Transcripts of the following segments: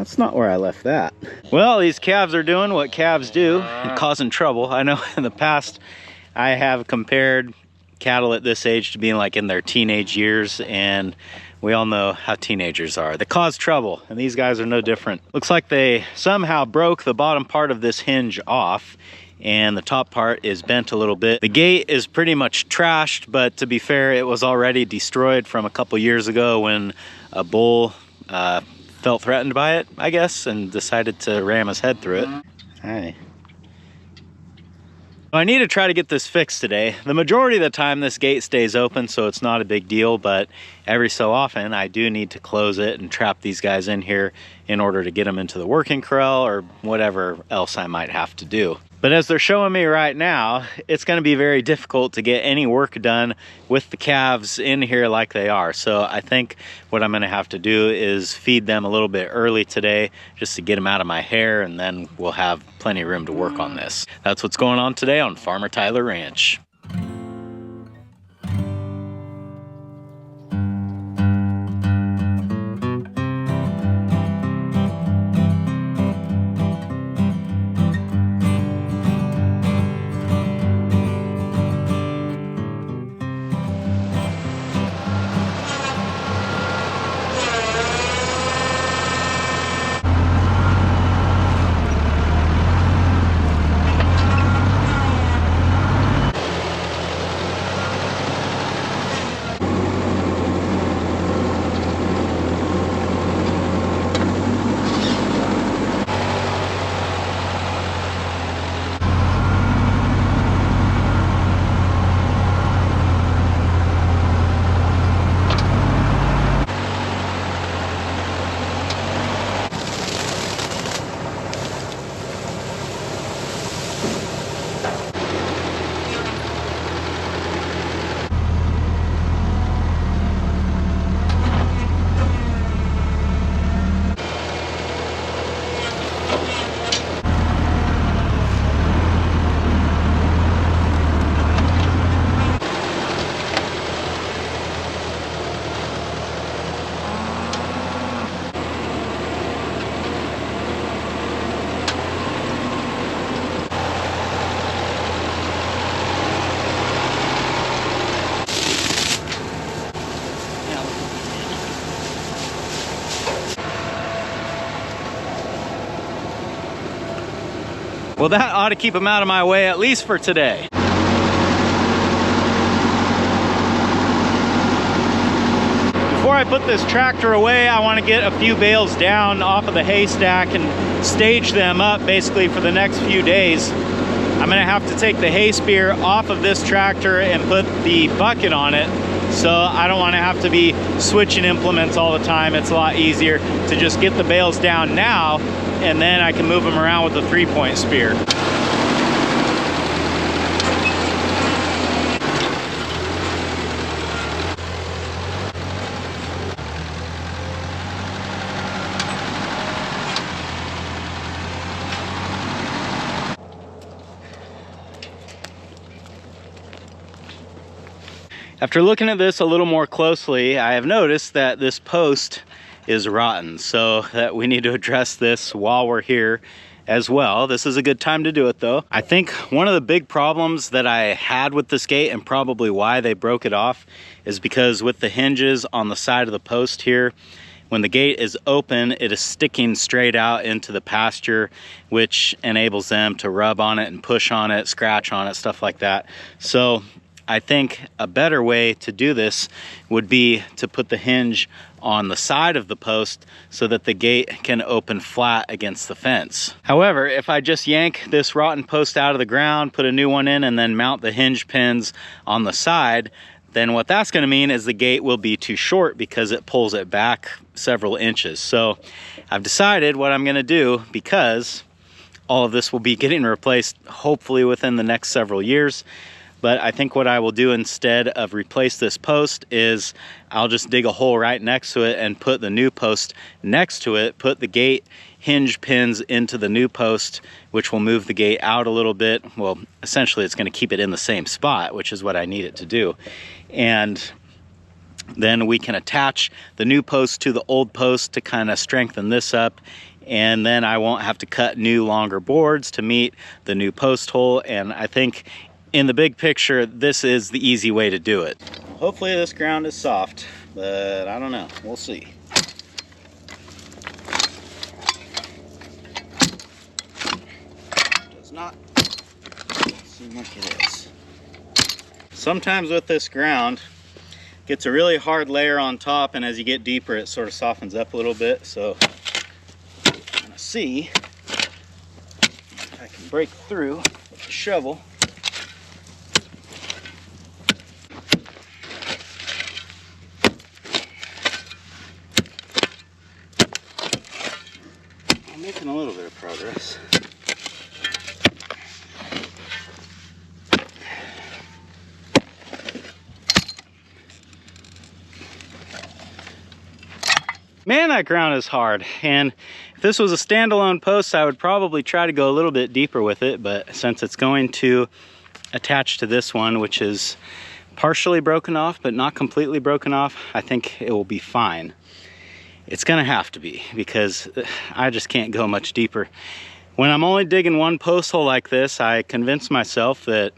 That's not where I left that. Well, these calves are doing what calves do and causing trouble. I know in the past I have compared cattle at this age to being like in their teenage years, and we all know how teenagers are. They cause trouble, and these guys are no different. Looks like they somehow broke the bottom part of this hinge off, and the top part is bent a little bit. The gate is pretty much trashed, but to be fair, it was already destroyed from a couple years ago when a bull felt threatened by it, I guess, and decided to ram his head through it. Hi. I need to try to get this fixed today. The majority of the time this gate stays open, so it's not a big deal, but every so often I do need to close it and trap these guys in here in order to get them into the working corral or whatever else I might have to do. But as they're showing me right now, it's going to be very difficult to get any work done with the calves in here like they are. So I think what I'm going to have to do is feed them a little bit early today just to get them out of my hair, and then we'll have plenty of room to work on this. That's what's going on today on Farmer Tyler Ranch. Well, that ought to keep them out of my way, at least for today. Before I put this tractor away, I want to get a few bales down off of the haystack and stage them up basically for the next few days. I'm going to have to take the hay spear off of this tractor and put the bucket on it, so I don't want to have to be switching implements all the time. It's a lot easier to just get the bales down now, and then I can move them around with the 3-point spear. After looking at this a little more closely, I have noticed that this post is rotten, so that we need to address this while we're here as well. This is a good time to do it though. I think one of the big problems that I had with this gate, and probably why they broke it off, is because with the hinges on the side of the post here, when the gate is open, it is sticking straight out into the pasture, which enables them to rub on it and push on it, scratch on it, stuff like that. So I think a better way to do this would be to put the hinge on the side of the post so that the gate can open flat against the fence. However, if I just yank this rotten post out of the ground, put a new one in, and then mount the hinge pins on the side, then what that's going to mean is the gate will be too short because it pulls it back several inches. So I've decided what I'm going to do, because all of this will be getting replaced hopefully within the next several years. But I think what I will do instead of replace this post is I'll just dig a hole right next to it and put the new post next to it, put the gate hinge pins into the new post, which will move the gate out a little bit. Well, essentially it's going to keep it in the same spot, which is what I need it to do. And then we can attach the new post to the old post to kind of strengthen this up. and then I won't have to cut new longer boards to meet the new post hole. And I think in the big picture, this is the easy way to do it. Hopefully this ground is soft, but I don't know, we'll see. Does not seem like it is. Sometimes with this ground, it gets a really hard layer on top, and as you get deeper, it sort of softens up a little bit. So I'm gonna see if I can break through with the shovel. I'm making a little bit of progress. Man, that ground is hard, and if this was a standalone post, I would probably try to go a little bit deeper with it, but since it's going to attach to this one, which is partially broken off but not completely broken off, I think it will be fine. It's gonna have to be, because I just can't go much deeper. When I'm only digging one post hole like this, I convince myself that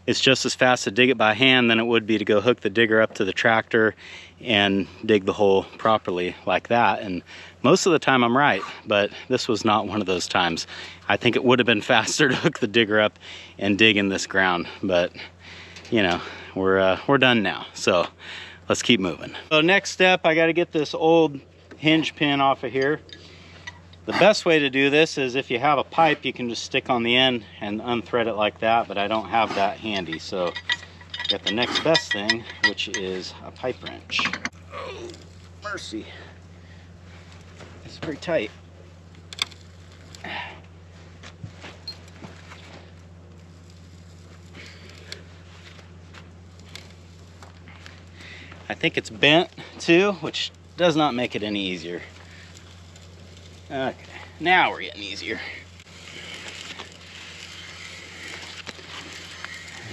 it's just as fast to dig it by hand than it would be to go hook the digger up to the tractor and dig the hole properly like that. And most of the time I'm right, but this was not one of those times. I think it would have been faster to hook the digger up and dig in this ground, but you know, we're done now, so let's keep moving. So next step, I got to get this old hinge pin off of here. The best way to do this is if you have a pipe, you can just stick on the end and unthread it like that, but I don't have that handy, so I got the next best thing, which is a pipe wrench. Oh, mercy. It's pretty tight. I think it's bent too, which does not make it any easier. Okay, now we're getting easier.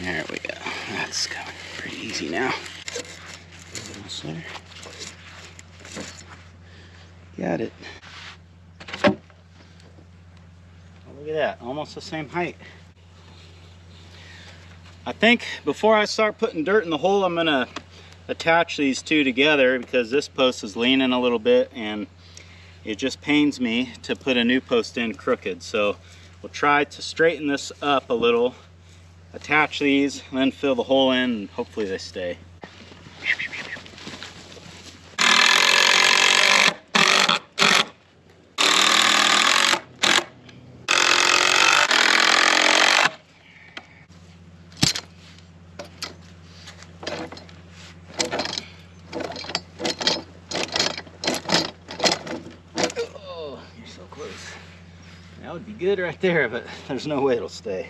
There we go. That's coming pretty easy now. Almost there. Got it. Oh, look at that, almost the same height. I think before I start putting dirt in the hole, I'm gonna attach these two together, because this post is leaning a little bit and it just pains me to put a new post in crooked. So we'll try to straighten this up a little, attach these, and then fill the hole in, and hopefully they stay. That would be good right there, but there's no way it'll stay.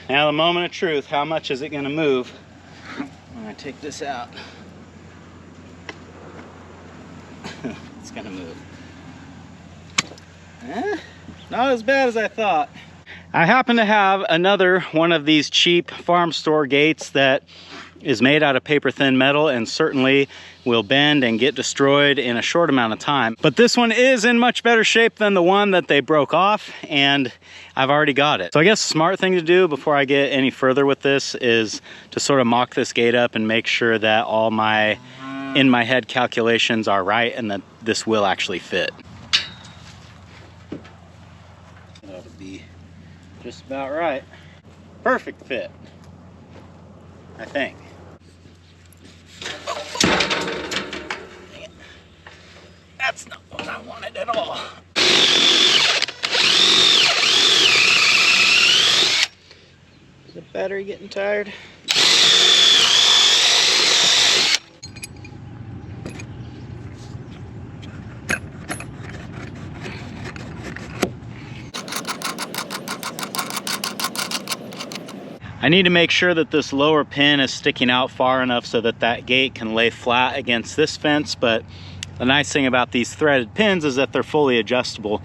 Now the moment of truth, how much is it going to move when I take this out? It's going to move. Not as bad as I thought. I happen to have another one of these cheap farm store gates that is made out of paper thin metal and certainly will bend and get destroyed in a short amount of time. But this one is in much better shape than the one that they broke off, and I've already got it. So I guess the smart thing to do before I get any further with this is to sort of mock this gate up and make sure that all my in my head calculations are right and that this will actually fit. That would be just about right. Perfect fit, I think. That's not what I wanted at all. Is the battery getting tired? I need to make sure that this lower pin is sticking out far enough so that that gate can lay flat against this fence, but The nice thing about these threaded pins is that they're fully adjustable.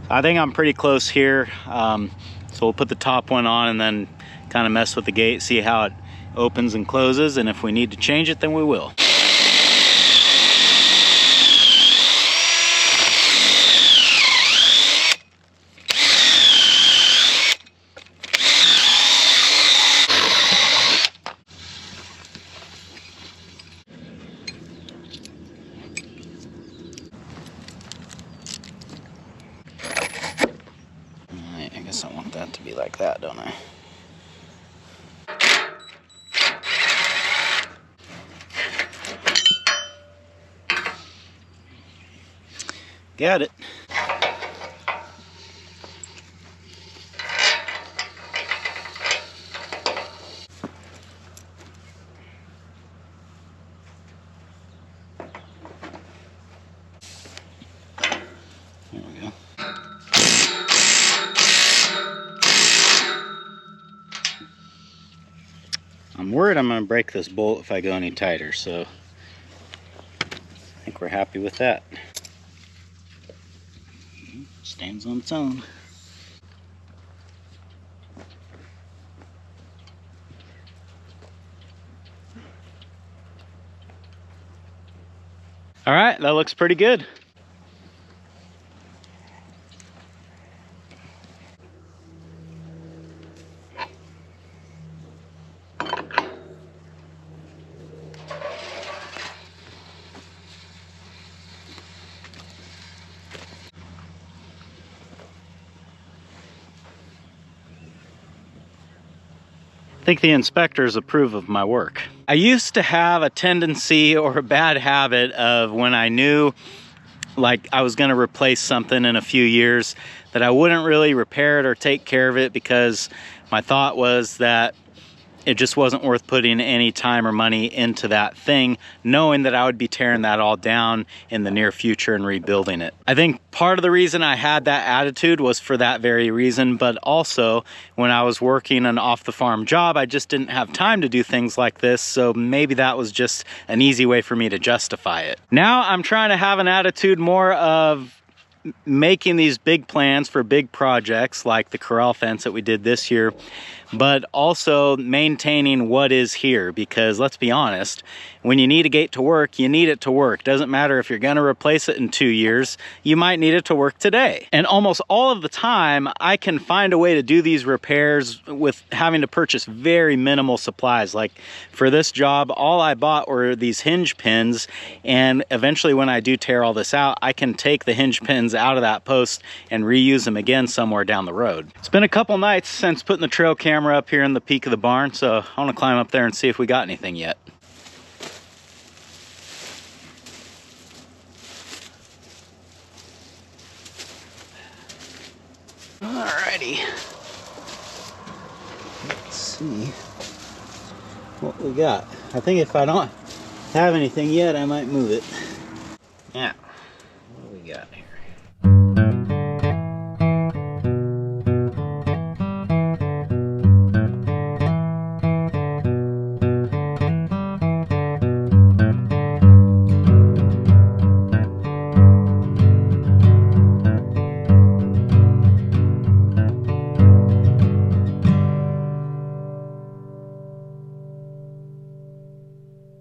I think I'm pretty close here, so we'll put the top one on and then kind of mess with the gate, see how it opens and closes, and if we need to change it, then we will. I guess I want that to be like that, don't I? Got it. There we go. I'm worried I'm going to break this bolt if I go any tighter, so I think we're happy with that. Stands on its own. All right, that looks pretty good. I think the inspectors approve of my work. I used to have a tendency or a bad habit of when I knew like I was going to replace something in a few years that I wouldn't really repair it or take care of it because my thought was that it just wasn't worth putting any time or money into that thing, knowing that I would be tearing that all down in the near future and rebuilding it. I think part of the reason I had that attitude was for that very reason, but also when I was working an off-the-farm job, I just didn't have time to do things like this, so maybe that was just an easy way for me to justify it. Now I'm trying to have an attitude more of making these big plans for big projects like the corral fence that we did this year, but also maintaining what is here, because let's be honest, when you need a gate to work, you need it to work. Doesn't matter if you're going to replace it in 2 years, you might need it to work today. And almost all of the time, I can find a way to do these repairs with having to purchase very minimal supplies. Like for this job, all I bought were these hinge pins, and eventually when I do tear all this out, I can take the hinge pins out of that post and reuse them again somewhere down the road. It's been a couple nights since putting the trail camera up here in the peak of the barn, so I want to climb up there and see if we got anything yet. Alrighty, let's see what we got. I think if I don't have anything yet, I might move it. Yeah, what do we got here?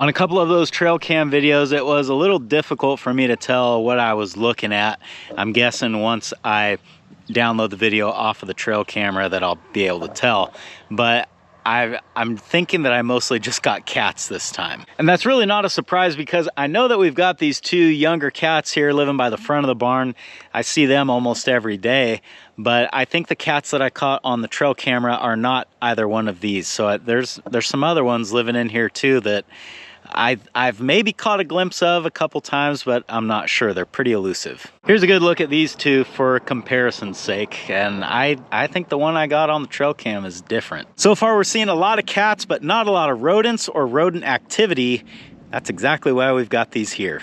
On a couple of those trail cam videos, it was a little difficult for me to tell what I was looking at. I'm guessing once I download the video off of the trail camera that I'll be able to tell. But I'm thinking that I mostly just got cats this time. And that's really not a surprise because I know that we've got these two younger cats here living by the front of the barn. I see them almost every day. But I think the cats that I caught on the trail camera are not either one of these. So there's some other ones living in here too that I've maybe caught a glimpse of a couple times, but I'm not sure. They're pretty elusive. Here's a good look at these two for comparison's sake, and I think the one I got on the trail cam is different. So far we're seeing a lot of cats, but not a lot of rodents or rodent activity. That's exactly why we've got these here.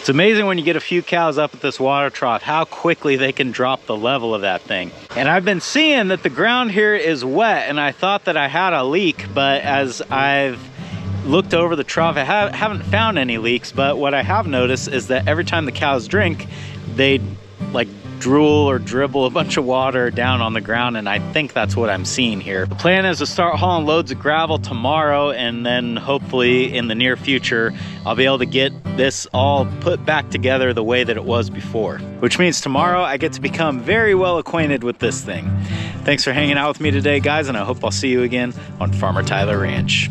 It's amazing when you get a few cows up at this water trough, how quickly they can drop the level of that thing. And I've been seeing that the ground here is wet, and I thought that I had a leak, but as I've looked over the trough, I haven't found any leaks. But what I have noticed is that every time the cows drink, they like drool or dribble a bunch of water down on the ground, and I think that's what I'm seeing here. The plan is to start hauling loads of gravel tomorrow, and then hopefully in the near future I'll be able to get this all put back together the way that it was before, which means tomorrow I get to become very well acquainted with this thing. Thanks for hanging out with me today, guys, and I hope I'll see you again on Farmer Tyler Ranch.